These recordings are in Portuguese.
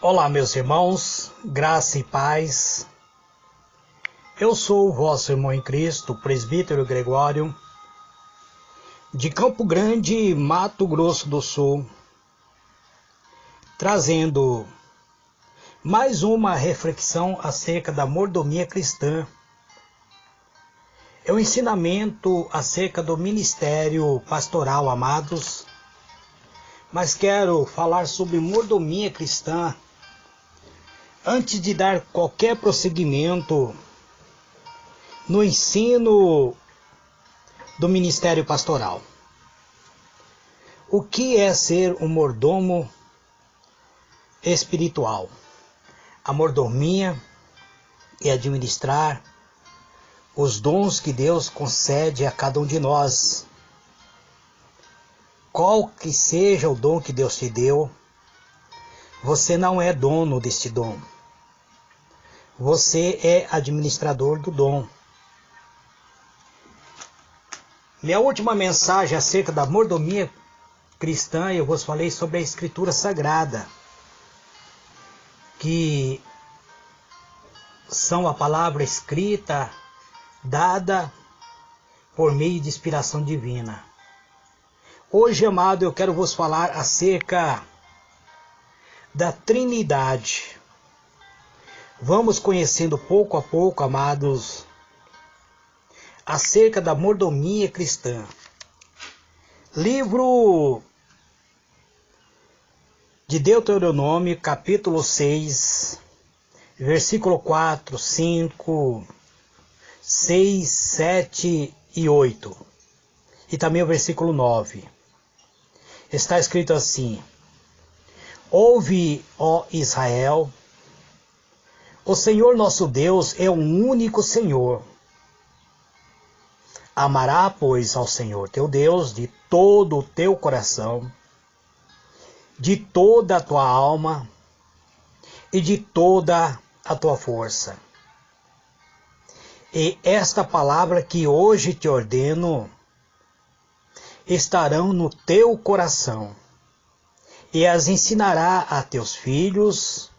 Olá, meus irmãos, graça e paz. Eu sou o vosso irmão em Cristo, o presbítero Gregório, de Campo Grande, Mato Grosso do Sul, trazendo mais uma reflexão acerca da mordomia cristã. É um ensinamento acerca do ministério pastoral, amados, mas quero falar sobre mordomia cristã antes de dar qualquer prosseguimento no ensino do ministério pastoral. O que é ser um mordomo espiritual? A mordomia é administrar os dons que Deus concede a cada um de nós. Qual que seja o dom que Deus te deu, você não é dono deste dom. Você é administrador do dom. Minha última mensagem acerca da mordomia cristã, eu vos falei sobre a Escritura Sagrada, que são a palavra escrita, dada por meio de inspiração divina. Hoje, amado, eu quero vos falar acerca da Trindade. Vamos conhecendo pouco a pouco, amados, acerca da mordomia cristã. Livro de Deuteronômio, capítulo 6, versículo 4, 5, 6, 7 e 8. E também o versículo 9. Está escrito assim: Ouve, ó Israel, o Senhor nosso Deus é um único Senhor. Amará, pois, ao Senhor teu Deus de todo o teu coração, de toda a tua alma e de toda a tua força. E esta palavra que hoje te ordeno estarão no teu coração, e as ensinará a teus filhos,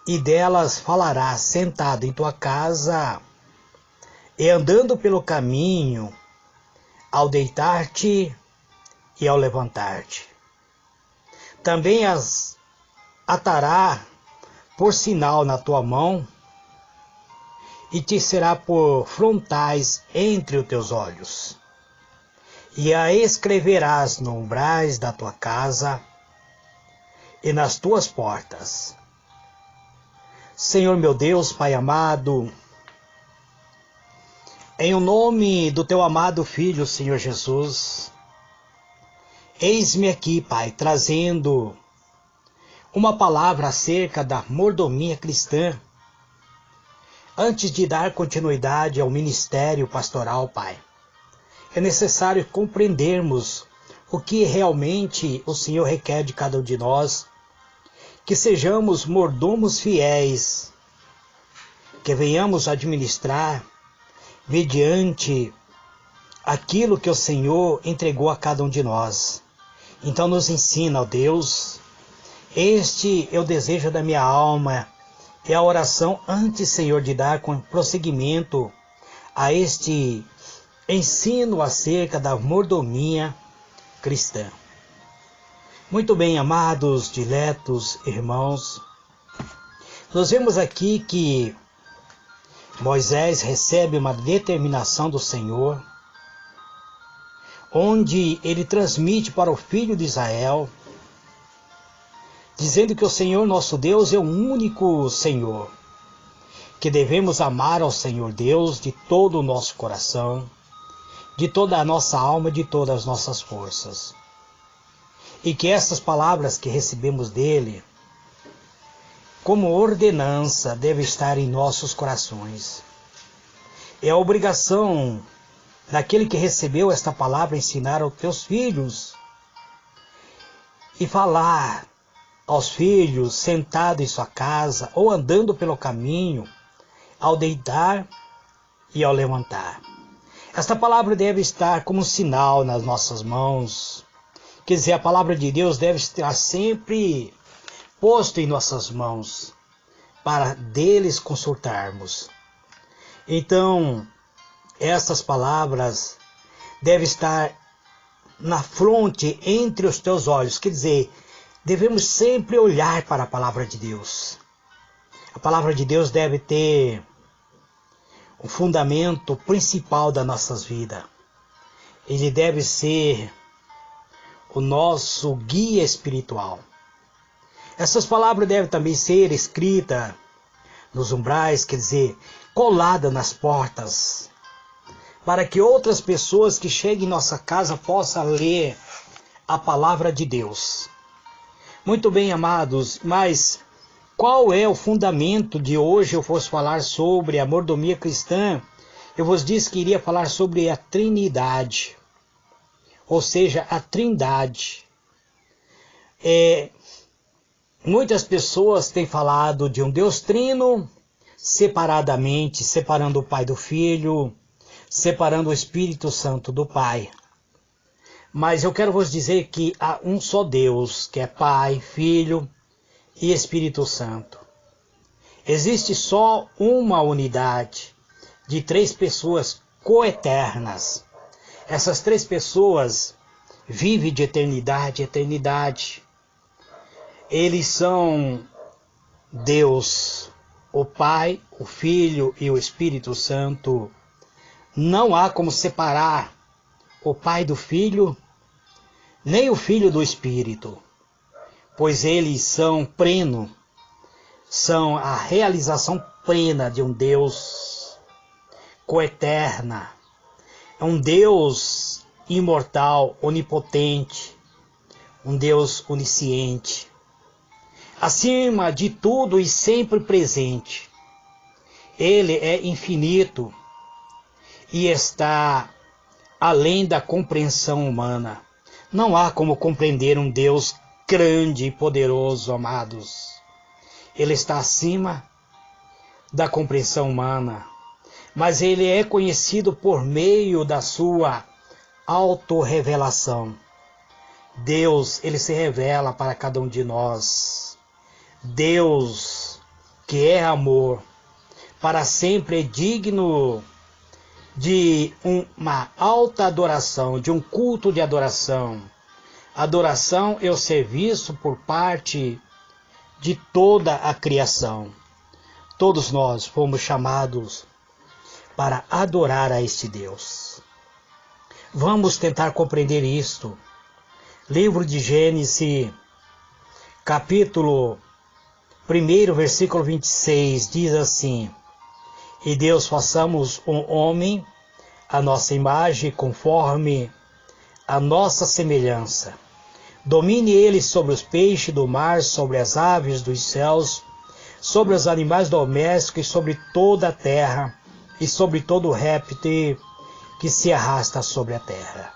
e delas falarás sentado em tua casa, e andando pelo caminho, ao deitar-te e ao levantar-te. Também as atará por sinal na tua mão, e te será por frontais entre os teus olhos. E a escreverás no umbrais da tua casa e nas tuas portas. Senhor meu Deus, Pai amado, em o nome do teu amado Filho, Senhor Jesus, eis-me aqui, Pai, trazendo uma palavra acerca da mordomia cristã, antes de dar continuidade ao ministério pastoral, Pai. É necessário compreendermos o que realmente o Senhor requer de cada um de nós, que sejamos mordomos fiéis, que venhamos administrar mediante aquilo que o Senhor entregou a cada um de nós. Então nos ensina, ó Deus, este é o desejo da minha alma, é a oração antes, Senhor, de dar com prosseguimento a este ensino acerca da mordomia cristã. Muito bem, amados, diletos irmãos, nós vemos aqui que Moisés recebe uma determinação do Senhor, onde ele transmite para o filho de Israel, dizendo que o Senhor nosso Deus é o único Senhor, que devemos amar ao Senhor Deus de todo o nosso coração, de toda a nossa alma e de todas as nossas forças. E que essas palavras que recebemos dele, como ordenança, devem estar em nossos corações. É a obrigação daquele que recebeu esta palavra ensinar aos teus filhos e falar aos filhos sentado em sua casa ou andando pelo caminho, ao deitar e ao levantar. Esta palavra deve estar como um sinal nas nossas mãos. Quer dizer, a palavra de Deus deve estar sempre posto em nossas mãos para deles consultarmos. Então, essas palavras devem estar na fronte entre os teus olhos, quer dizer, devemos sempre olhar para a palavra de Deus. A palavra de Deus deve ter o fundamento principal das nossas vidas. Ele deve ser o nosso guia espiritual. Essas palavras devem também ser escritas nos umbrais, quer dizer, coladas nas portas, para que outras pessoas que cheguem em nossa casa possam ler a palavra de Deus. Muito bem, amados, mas qual é o fundamento de hoje? Eu fosse falar sobre a mordomia cristã. Eu vos disse que iria falar sobre a Trinidade, ou seja, a Trindade. Muitas pessoas têm falado de um Deus trino, separadamente, separando o Pai do Filho, separando o Espírito Santo do Pai. Mas eu quero vos dizer que há um só Deus, que é Pai, Filho e Espírito Santo. Existe só uma unidade de 3 pessoas coeternas. Essas 3 pessoas vivem de eternidade em eternidade. Eles são Deus, o Pai, o Filho e o Espírito Santo. Não há como separar o Pai do Filho, nem o Filho do Espírito, pois eles são pleno, são a realização plena de um Deus coeterna, é um Deus imortal, onipotente, um Deus onisciente, acima de tudo e sempre presente. Ele é infinito e está além da compreensão humana. Não há como compreender um Deus grande e poderoso, amados. Ele está acima da compreensão humana, mas ele é conhecido por meio da sua autorrevelação. Deus, ele se revela para cada um de nós. Deus, que é amor, para sempre é digno de uma alta adoração, de um culto de adoração. Adoração é o serviço por parte de toda a criação. Todos nós fomos chamados para adorar a este Deus. Vamos tentar compreender isto. Livro de Gênesis, capítulo 1, versículo 26, diz assim: E Deus façamos um homem à nossa imagem, conforme a nossa semelhança. Domine ele sobre os peixes do mar, sobre as aves dos céus, sobre os animais domésticos e sobre toda a terra, e sobre todo réptil que se arrasta sobre a terra.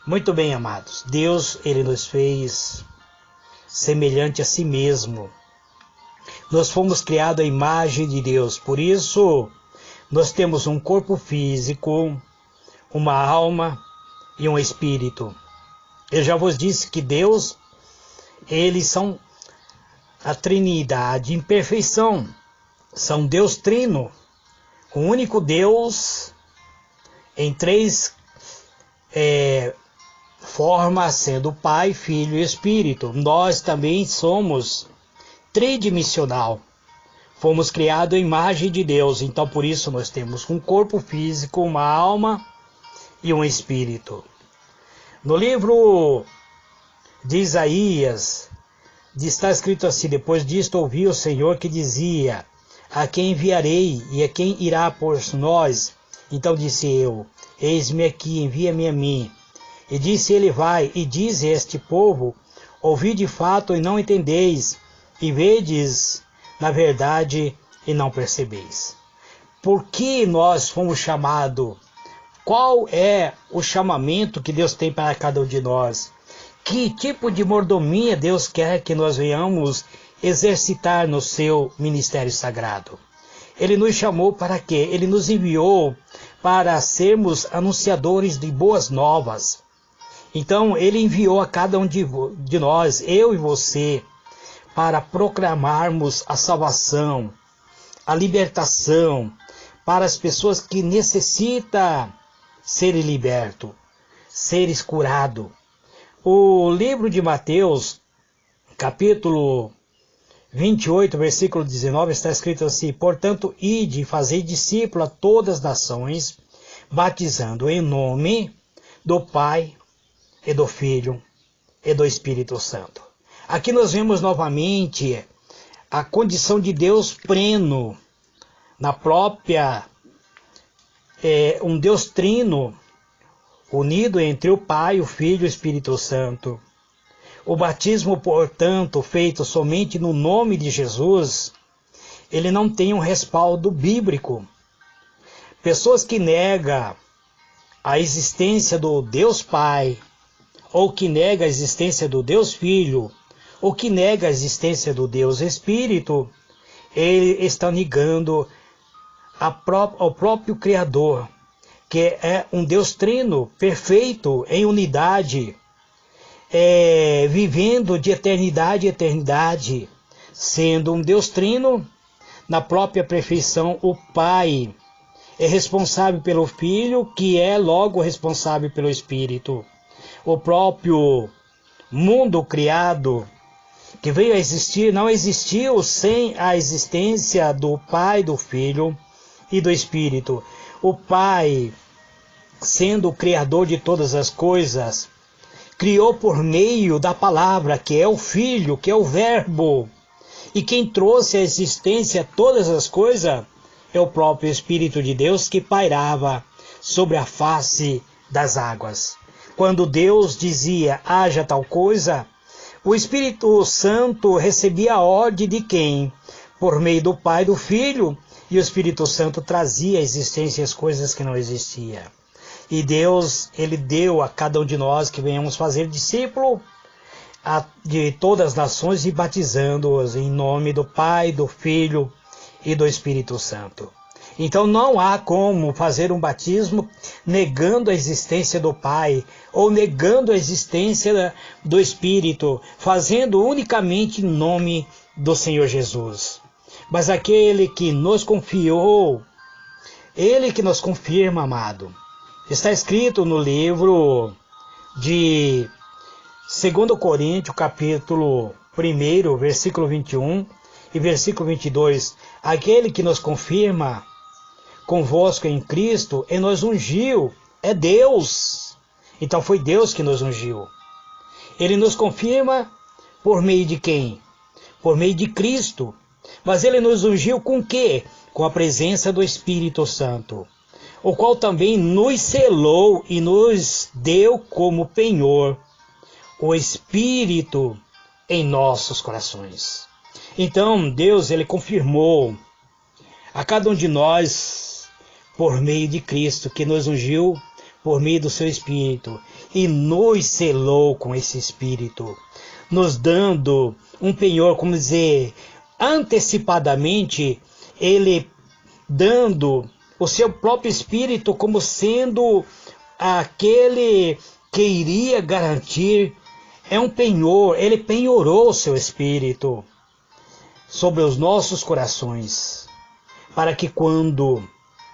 Muito bem, amados. Deus, ele nos fez semelhante a si mesmo. Nós fomos criados à imagem de Deus. Por isso, nós temos um corpo físico, uma alma e um espírito. Eu já vos disse que Deus, eles são a Trinidade em perfeição. São Deus trino, o único Deus em 3 formas, sendo Pai, Filho e Espírito. Nós também somos tridimensional. Fomos criados à imagem de Deus, então por isso nós temos um corpo físico, uma alma e um espírito. No livro de Isaías, está escrito assim: depois disto ouvi o Senhor que dizia: a quem enviarei e a quem irá por nós? Então disse eu: eis-me aqui, envia-me a mim. E disse ele: vai, e diz a este povo: ouvi de fato e não entendeis, e vedes na verdade e não percebeis. Por que nós fomos chamados? Qual é o chamamento que Deus tem para cada um de nós? Que tipo de mordomia Deus quer que nós venhamos exercitar no seu ministério sagrado? Ele nos chamou para quê? Ele nos enviou para sermos anunciadores de boas novas. Então, ele enviou a cada um de nós, eu e você, para proclamarmos a salvação, a libertação para as pessoas que necessitam ser liberto, seres curado. O livro de Mateus, capítulo 28, versículo 19, está escrito assim: portanto, ide e fazei discípulo a todas as nações, batizando em nome do Pai e do Filho e do Espírito Santo. Aqui nós vemos novamente a condição de Deus pleno, na própria, um Deus trino, unido entre o Pai, o Filho e o Espírito Santo. O batismo, portanto, feito somente no nome de Jesus, ele não tem um respaldo bíblico. Pessoas que negam a existência do Deus Pai, ou que negam a existência do Deus Filho, ou que negam a existência do Deus Espírito, ele está negando ao próprio Criador, que é um Deus trino, perfeito, em unidade, vivendo de eternidade em eternidade, sendo um Deus trino, na própria perfeição. O Pai é responsável pelo Filho, que é logo responsável pelo Espírito. O próprio mundo criado, que veio a existir, não existiu sem a existência do Pai, do Filho e do Espírito. O Pai, sendo o Criador de todas as coisas, criou por meio da palavra, que é o Filho, que é o Verbo. E quem trouxe à existência todas as coisas é o próprio Espírito de Deus, que pairava sobre a face das águas. Quando Deus dizia, haja tal coisa, o Espírito Santo recebia a ordem de quem? Por meio do Pai, do Filho, e o Espírito Santo trazia à existência as coisas que não existiam. E Deus, ele deu a cada um de nós que venhamos fazer discípulo de todas as nações e batizando-os em nome do Pai, do Filho e do Espírito Santo. Então não há como fazer um batismo negando a existência do Pai ou negando a existência do Espírito, fazendo unicamente em nome do Senhor Jesus. Mas aquele que nos confiou, ele que nos confirma, amado. Está escrito no livro de 2 Coríntios, capítulo 1, versículo 21 e versículo 22. Aquele que nos confirma convosco em Cristo e nos ungiu é Deus. Então foi Deus que nos ungiu. Ele nos confirma por meio de quem? Por meio de Cristo. Mas ele nos ungiu com o quê? Com a presença do Espírito Santo, o qual também nos selou e nos deu como penhor o Espírito em nossos corações. Então Deus, ele confirmou a cada um de nós por meio de Cristo, que nos ungiu por meio do seu Espírito e nos selou com esse Espírito, nos dando um penhor, como dizer, antecipadamente, ele dando o seu próprio Espírito como sendo aquele que iria garantir, é um penhor, ele penhorou o seu Espírito sobre os nossos corações, para que quando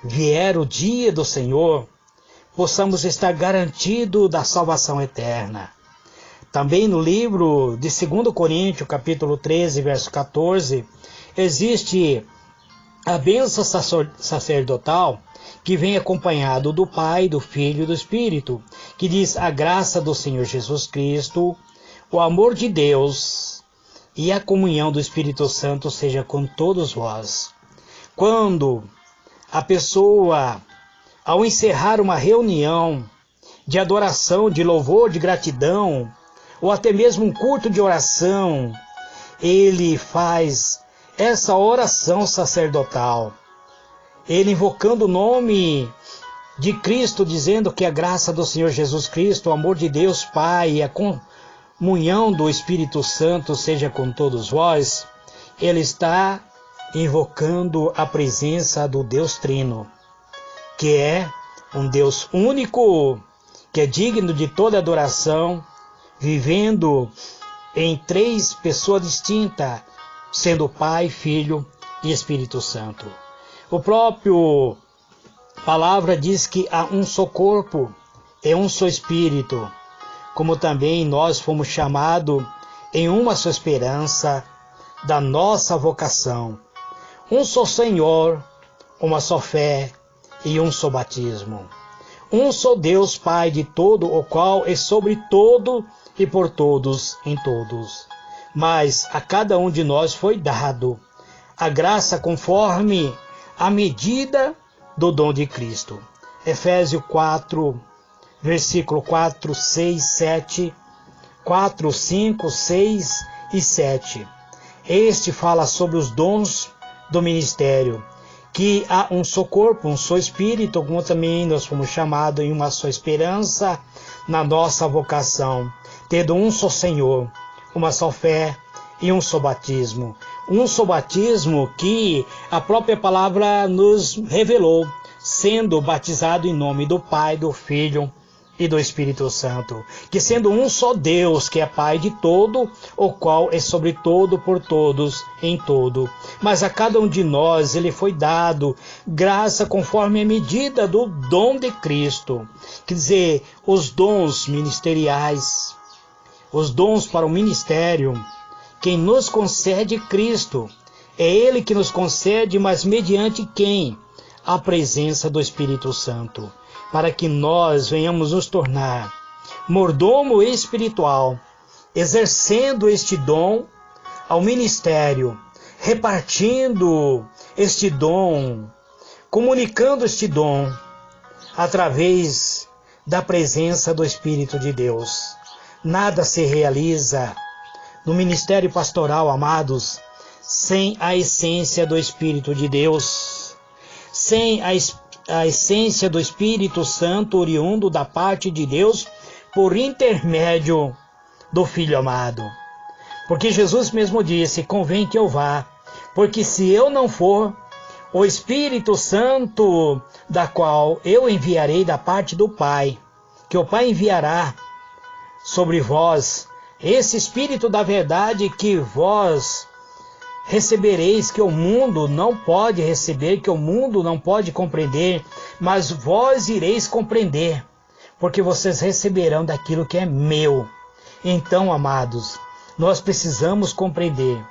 vier o dia do Senhor, possamos estar garantidos da salvação eterna. Também no livro de 2 Coríntios, capítulo 13, verso 14, existe a bênção sacerdotal que vem acompanhado do Pai, do Filho e do Espírito, que diz: a graça do Senhor Jesus Cristo, o amor de Deus e a comunhão do Espírito Santo seja com todos vós. Quando a pessoa, ao encerrar uma reunião de adoração, de louvor, de gratidão, ou até mesmo um culto de oração, ele faz essa oração sacerdotal, ele invocando o nome de Cristo, dizendo que a graça do Senhor Jesus Cristo, o amor de Deus Pai e a comunhão do Espírito Santo seja com todos vós, ele está invocando a presença do Deus Trino, que é um Deus único, que é digno de toda adoração, vivendo em 3 pessoas distintas, sendo Pai, Filho e Espírito Santo. O próprio palavra diz que há um só corpo e um só Espírito, como também nós fomos chamados em uma só esperança da nossa vocação. Um só Senhor, uma só fé e um só batismo. Um só Deus Pai de todo, o qual é sobre todo e por todos em todos. Mas a cada um de nós foi dado a graça conforme a medida do dom de Cristo. Efésios 4, versículo 4, 6, 7, 4, 5, 6 e 7. Este fala sobre os dons do ministério, que há um só corpo, um só Espírito, como também nós fomos chamados em uma só esperança na nossa vocação, tendo um só Senhor, uma só fé e um só batismo. Um só batismo que a própria palavra nos revelou, sendo batizado em nome do Pai, do Filho e do Espírito Santo, que sendo um só Deus, que é Pai de todo, o qual é sobre todo, por todos, em todo. Mas a cada um de nós ele foi dado graça conforme a medida do dom de Cristo. Quer dizer, os dons ministeriais, os dons para o ministério, quem nos concede Cristo. É Ele que nos concede, mas mediante quem? A presença do Espírito Santo, para que nós venhamos nos tornar mordomo espiritual, exercendo este dom ao ministério, repartindo este dom, comunicando este dom através da presença do Espírito de Deus. Nada se realiza no ministério pastoral, amados, sem a essência do Espírito de Deus, sem a essência do Espírito Santo oriundo da parte de Deus por intermédio do Filho amado. Porque Jesus mesmo disse: convém que eu vá, porque se eu não for, o Espírito Santo, da qual eu enviarei da parte do Pai, que o Pai enviará sobre vós, esse Espírito da verdade que vós recebereis, que o mundo não pode receber, que o mundo não pode compreender, mas vós ireis compreender, porque vocês receberão daquilo que é meu. Então, amados, nós precisamos compreender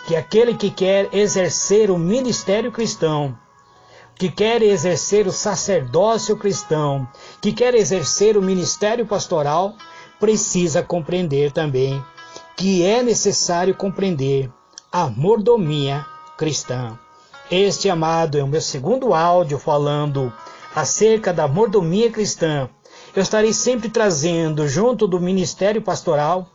que aquele que quer exercer o ministério cristão, que quer exercer o sacerdócio cristão, que quer exercer o ministério pastoral, precisa compreender também que é necessário compreender a mordomia cristã. Este, amado, é o meu segundo áudio falando acerca da mordomia cristã. Eu estarei sempre trazendo, junto do ministério pastoral,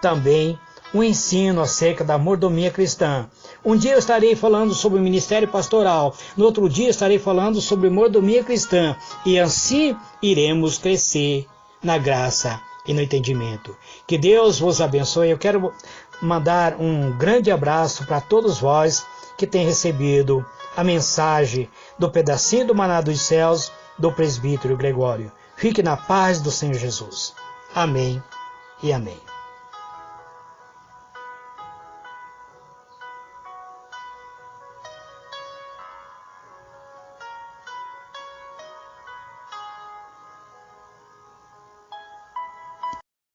também um ensino acerca da mordomia cristã. Um dia eu estarei falando sobre o ministério pastoral, no outro dia estarei falando sobre mordomia cristã, e assim iremos crescer na graça e no entendimento. Que Deus vos abençoe. Eu quero mandar um grande abraço para todos vós que têm recebido a mensagem do pedacinho do maná dos céus do presbítero Gregório. Fique na paz do Senhor Jesus. Amém e amém.